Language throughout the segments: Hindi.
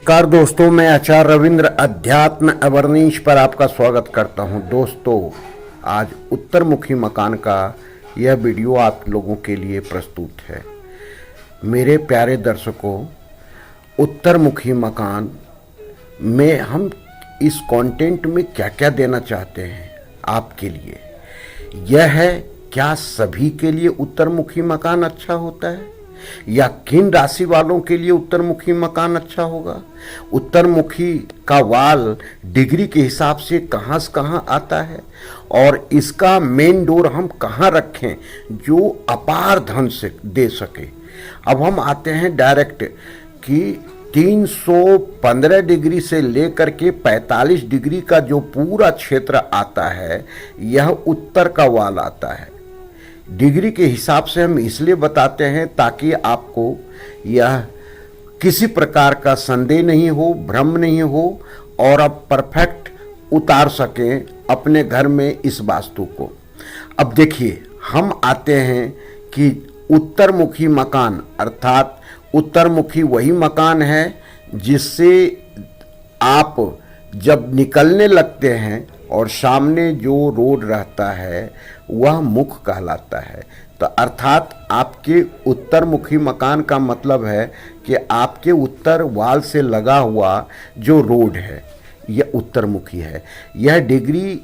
नमस्कार दोस्तों, मैं आचार्य रविंद्र अध्यात्म अवर्नीश पर आपका स्वागत करता हूं। दोस्तों, आज उत्तरमुखी मकान का यह वीडियो आप लोगों के लिए प्रस्तुत है। मेरे प्यारे दर्शकों, उत्तरमुखी मकान में हम इस कंटेंट में क्या क्या देना चाहते हैं आपके लिए, यह है क्या सभी के लिए उत्तरमुखी मकान अच्छा होता है या किन राशि वालों के लिए उत्तरमुखी मकान अच्छा होगा। उत्तरमुखी का वाल डिग्री के हिसाब से कहाँ आता है और इसका मेन डोर हम कहाँ रखें जो अपार धन से दे सके। अब हम आते हैं डायरेक्ट कि 315 डिग्री से लेकर के 45 डिग्री का जो पूरा क्षेत्र आता है, यह उत्तर का वाल आता है। डिग्री के हिसाब से हम इसलिए बताते हैं ताकि आपको यह किसी प्रकार का संदेह नहीं हो, भ्रम नहीं हो और आप परफेक्ट उतार सकें अपने घर में इस वास्तु को। अब देखिए, हम आते हैं कि उत्तरमुखी मकान अर्थात उत्तरमुखी वही मकान है जिससे आप जब निकलने लगते हैं और सामने जो रोड रहता है वह मुख कहलाता है। तो अर्थात आपके उत्तरमुखी मकान का मतलब है कि आपके उत्तर वाल से लगा हुआ जो रोड है यह उत्तरमुखी है। यह डिग्री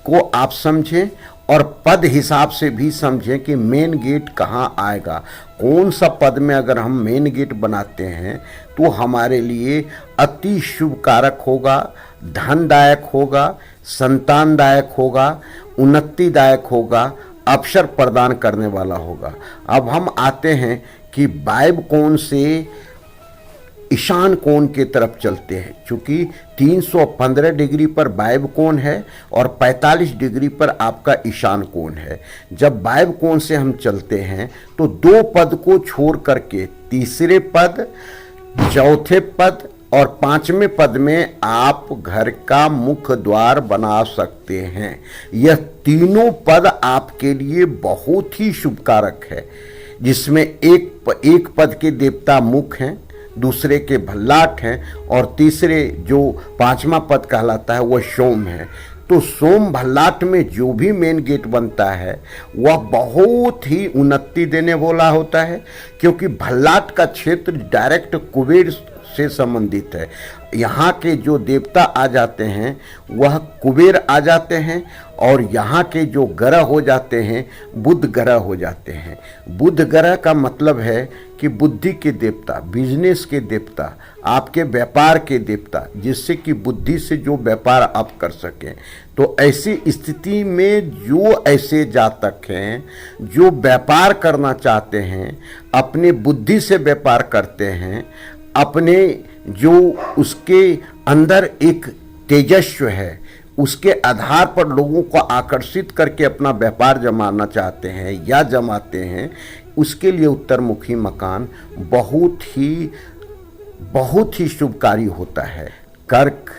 को आप समझें और पद हिसाब से भी समझें कि मेन गेट कहाँ आएगा। कौन सा पद में अगर हम मेन गेट बनाते हैं तो हमारे लिए अति शुभ कारक होगा, धनदायक होगा, संतानदायक होगा, उन्नतिदायक होगा, अवसर प्रदान करने वाला होगा। अब हम आते हैं कि वायव्य कोण से ईशान कोण की तरफ चलते हैं। चूंकि 315 डिग्री पर वायव्य कोण है और 45 डिग्री पर आपका ईशान कोण है। जब वायव्य कोण से हम चलते हैं तो दो पद को छोड़ करके तीसरे पद, चौथे पद और पांचवें पद में आप घर का मुख्य द्वार बना सकते हैं। यह तीनों पद आपके लिए बहुत ही शुभकारक है, जिसमें एक पद के देवता मुख हैं, दूसरे के भल्लाट हैं और तीसरे जो पांचवा पद कहलाता है वह सोम है। तो सोम भल्लाट में जो भी मेन गेट बनता है वह बहुत ही उन्नति देने वाला होता है, क्योंकि भल्लाट का क्षेत्र डायरेक्ट कुबेर से संबंधित है। यहाँ के जो देवता आ जाते हैं वह कुबेर आ जाते हैं और यहाँ के जो ग्रह हो जाते हैं बुध ग्रह हो जाते हैं। बुध ग्रह का मतलब है कि बुद्धि के देवता, बिजनेस के देवता, आपके व्यापार के देवता, जिससे कि बुद्धि से जो व्यापार आप कर सकें। तो ऐसी स्थिति में जो ऐसे जातक हैं जो व्यापार करना चाहते हैं, अपने बुद्धि से व्यापार करते हैं, अपने जो उसके अंदर एक तेजस्व है उसके आधार पर लोगों को आकर्षित करके अपना व्यापार जमाना चाहते हैं या जमाते हैं, उसके लिए उत्तरमुखी मकान बहुत ही शुभकारी होता है। कर्क,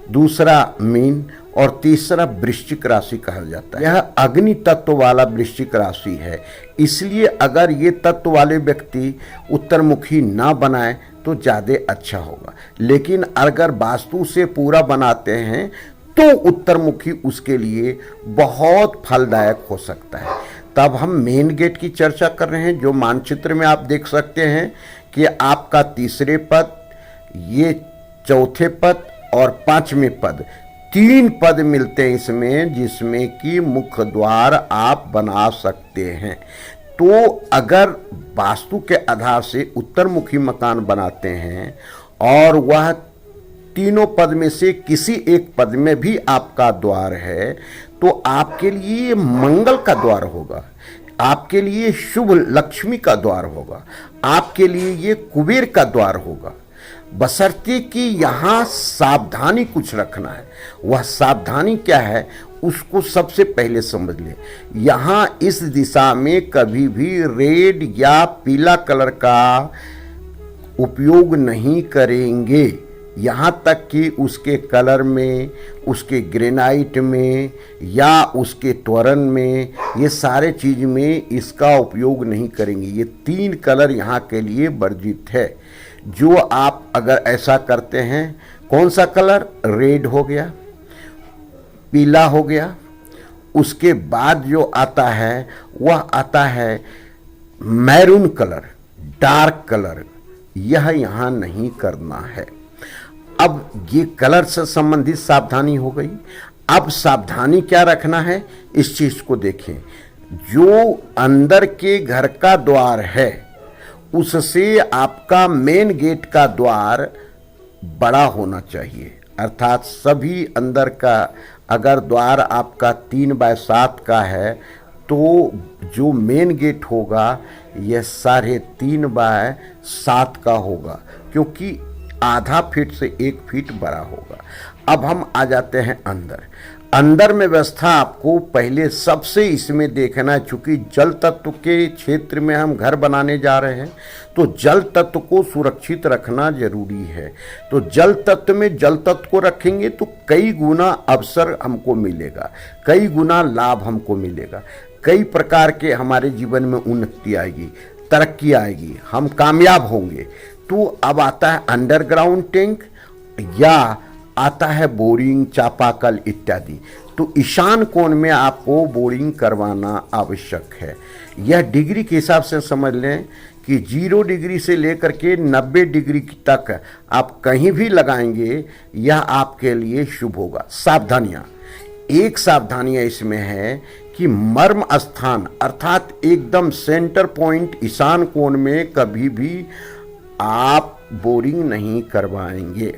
दूसरा मीन और तीसरा वृश्चिक राशि कहा जाता है। यह अग्नि तत्व वाला वृश्चिक राशि है, इसलिए अगर ये तत्व वाले व्यक्ति उत्तरमुखी ना बनाए तो ज़्यादा अच्छा होगा। लेकिन अगर वास्तु से पूरा बनाते हैं तो उत्तरमुखी उसके लिए बहुत फलदायक हो सकता है। तब हम मेन गेट की चर्चा कर रहे हैं, जो मानचित्र में आप देख सकते हैं कि आपका तीसरे पद, ये चौथे पद और पांचवें पद, 3 पद मिलते हैं इसमें, जिसमें कि मुख्य द्वार आप बना सकते हैं। तो अगर वास्तु के आधार से उत्तरमुखी मकान बनाते हैं और वह तीनों पद में से किसी एक पद में भी आपका द्वार है तो आपके लिए मंगल का द्वार होगा, आपके लिए शुभ लक्ष्मी का द्वार होगा, आपके लिए ये कुबेर का द्वार होगा। बशर्ते कि यहाँ सावधानी कुछ रखना है। वह सावधानी क्या है उसको सबसे पहले समझ ले। यहाँ इस दिशा में कभी भी रेड या पीला कलर का उपयोग नहीं करेंगे, यहाँ तक कि उसके कलर में, उसके ग्रेनाइट में या उसके त्वरण में, ये सारे चीज़ में इसका उपयोग नहीं करेंगे। ये 3 कलर यहाँ के लिए वर्जित है। जो आप अगर ऐसा करते हैं, कौन सा कलर, रेड हो गया, पीला हो गया, उसके बाद जो आता है वह आता है मैरून कलर, डार्क कलर, यह यहाँ नहीं करना है। अब ये कलर से संबंधित सावधानी हो गई। अब सावधानी क्या रखना है, इस चीज को देखें। जो अंदर के घर का द्वार है उससे आपका मेन गेट का द्वार बड़ा होना चाहिए, अर्थात सभी अंदर का अगर द्वार आपका 3x7 का है तो जो मेन गेट होगा यह 3.5x7 का होगा, क्योंकि आधा फीट से 1 फीट बड़ा होगा। अब हम आ जाते हैं अंदर। अंदर में व्यवस्था आपको पहले सबसे इसमें देखना है, चूंकि जल तत्व के क्षेत्र में हम घर बनाने जा रहे हैं तो जल तत्व को सुरक्षित रखना जरूरी है। तो जल तत्व में जल तत्व को रखेंगे तो कई गुना अवसर हमको मिलेगा, कई गुना लाभ हमको मिलेगा, कई प्रकार के हमारे जीवन में उन्नति आएगी, तरक्की आएगी, हम कामयाब होंगे। तो अब आता है अंडरग्राउंड टैंक या आता है बोरिंग, चापाकल इत्यादि। तो ईशान कोण में आपको बोरिंग करवाना आवश्यक है। यह डिग्री के हिसाब से समझ लें कि 0 डिग्री से लेकर के 90 डिग्री तक आप कहीं भी लगाएंगे, यह आपके लिए शुभ होगा। सावधानियां, एक सावधानियां इसमें है कि मर्म स्थान अर्थात एकदम सेंटर पॉइंट ईशान कोण में कभी भी आप बोरिंग नहीं करवाएंगे,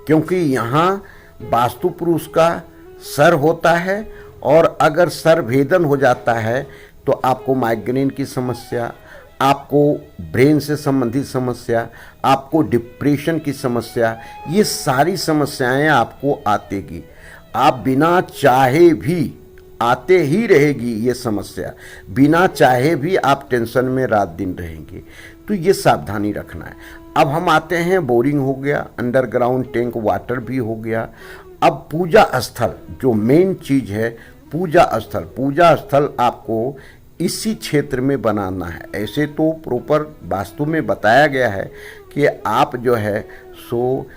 क्योंकि यहाँ वास्तु पुरुष का सर होता है और अगर सर भेदन हो जाता है तो आपको माइग्रेन की समस्या, आपको ब्रेन से संबंधित समस्या, आपको डिप्रेशन की समस्या, ये सारी समस्याएं आपको आतेगी। आप बिना चाहे भी आते ही रहेगी ये समस्या, बिना चाहे भी आप टेंशन में रात दिन रहेंगे। तो ये सावधानी रखना है। अब हम आते हैं, बोरिंग हो गया, अंडरग्राउंड टैंक वाटर भी हो गया। अब पूजा स्थल जो मेन चीज है, पूजा स्थल, पूजा स्थल आपको इसी क्षेत्र में बनाना है। ऐसे तो प्रॉपर वास्तु में बताया गया है कि आप जो है सो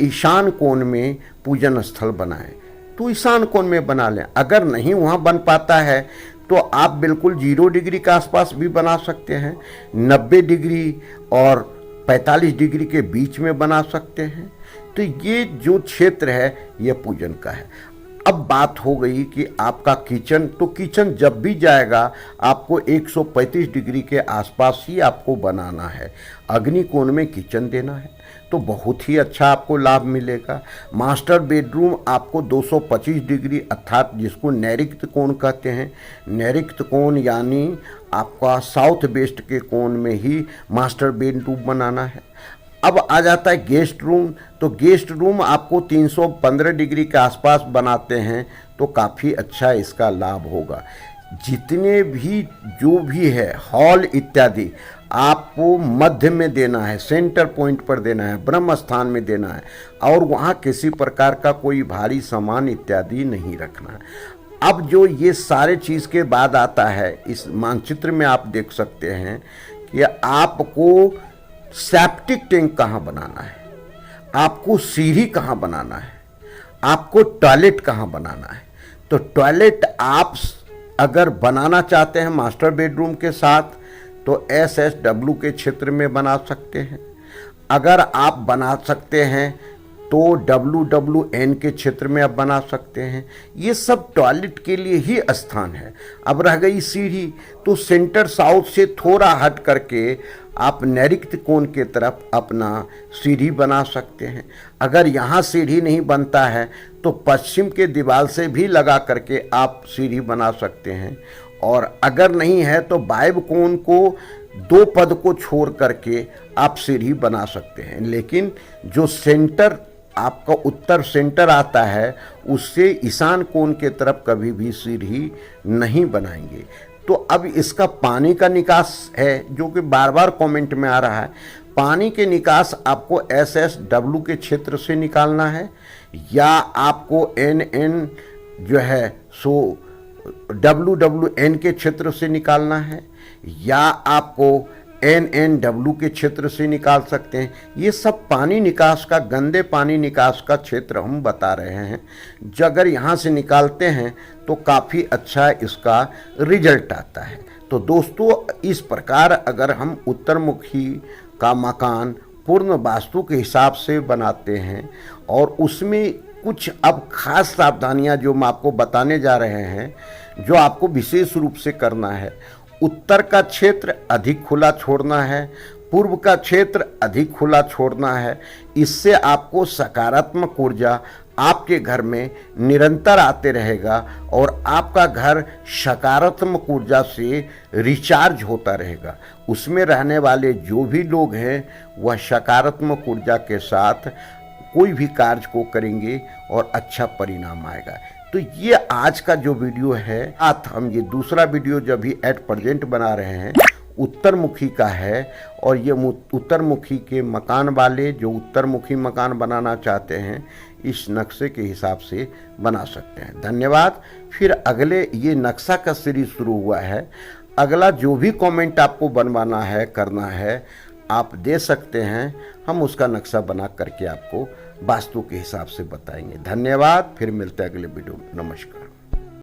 ईशान कोण में पूजन स्थल बनाएं, तो ईशान कोण में बना लें। अगर नहीं वहाँ बन पाता है तो आप बिल्कुल 0 डिग्री के आसपास भी बना सकते हैं, 90 डिग्री और 45 डिग्री के बीच में बना सकते हैं। तो ये जो क्षेत्र है ये पूजन का है। अब बात हो गई कि आपका किचन, तो किचन जब भी जाएगा आपको 135 डिग्री के आसपास ही आपको बनाना है, अग्नि कोण में किचन देना है, तो बहुत ही अच्छा आपको लाभ मिलेगा। मास्टर बेडरूम आपको 225 डिग्री अर्थात जिसको नैऋत्य कोण कहते हैं, नैऋत्य कोण यानी आपका साउथ वेस्ट के कोण में ही मास्टर बेडरूम बनाना है। अब आ जाता है गेस्ट रूम, तो गेस्ट रूम आपको 315 डिग्री के आसपास बनाते हैं तो काफ़ी अच्छा इसका लाभ होगा। जितने भी जो भी है हॉल इत्यादि आपको मध्य में देना है, सेंटर पॉइंट पर देना है, ब्रह्म स्थान में देना है, और वहाँ किसी प्रकार का कोई भारी सामान इत्यादि नहीं रखना है। अब जो ये सारे चीज़ के बाद आता है, इस मानचित्र में आप देख सकते हैं कि आपको सेप्टिक टैंक कहाँ बनाना है, आपको सीढ़ी कहाँ बनाना है, आपको टॉयलेट कहाँ बनाना है। तो टॉयलेट आप अगर बनाना चाहते हैं मास्टर बेडरूम के साथ तो SSW के क्षेत्र में बना सकते हैं। अगर आप बना सकते हैं तो WWN के क्षेत्र में आप बना सकते हैं। ये सब टॉयलेट के लिए ही स्थान है। अब रह गई सीढ़ी, तो सेंटर साउथ से थोड़ा हट करके आप नैऋत्य कोण के तरफ अपना सीढ़ी बना सकते हैं। अगर यहाँ सीढ़ी नहीं बनता है तो पश्चिम के दीवार से भी लगा करके आप सीढ़ी बना सकते हैं, और अगर नहीं है तो वायव्य कोण को 2 पद को छोड़ करके आप सीढ़ी बना सकते हैं। लेकिन जो सेंटर आपका उत्तर सेंटर आता है उससे ईशान कोण के तरफ कभी भी सीढ़ी नहीं बनाएंगे। तो अब इसका पानी का निकास है जो कि बार बार कमेंट में आ रहा है। पानी के निकास आपको SSW के क्षेत्र से निकालना है या आपको NN जो है सो WWN के क्षेत्र से निकालना है, या आपको NNW के क्षेत्र से निकाल सकते हैं। ये सब पानी निकास का, गंदे पानी निकास का क्षेत्र हम बता रहे हैं। जो अगर यहाँ से निकालते हैं तो काफ़ी अच्छा इसका रिजल्ट आता है। तो दोस्तों, इस प्रकार अगर हम उत्तरमुखी का मकान पूर्ण वास्तु के हिसाब से बनाते हैं और उसमें कुछ अब खास सावधानियां जो मैं आपको बताने जा रहे हैं, जो आपको विशेष रूप से करना है। उत्तर का क्षेत्र अधिक खुला छोड़ना है, पूर्व का क्षेत्र अधिक खुला छोड़ना है। इससे आपको सकारात्मक ऊर्जा आपके घर में निरंतर आते रहेगा और आपका घर सकारात्मक ऊर्जा से रिचार्ज होता रहेगा। उसमें रहने वाले जो भी लोग हैं वह सकारात्मक ऊर्जा के साथ कोई भी कार्य को करेंगे और अच्छा परिणाम आएगा। तो ये आज का जो वीडियो है, आज हम ये दूसरा वीडियो जो अभी एट प्रेजेंट बना रहे हैं उत्तरमुखी का है। और ये उत्तरमुखी के मकान वाले जो उत्तरमुखी मकान बनाना चाहते हैं इस नक्शे के हिसाब से बना सकते हैं। धन्यवाद। फिर अगले, ये नक्शा का सीरीज शुरू हुआ है। अगला जो भी कमेंट आपको बनवाना है, करना है, आप दे सकते हैं। हम उसका नक्शा बना करके आपको वास्तु के हिसाब से बताएंगे। धन्यवाद। फिर मिलते हैं अगले वीडियो में। नमस्कार।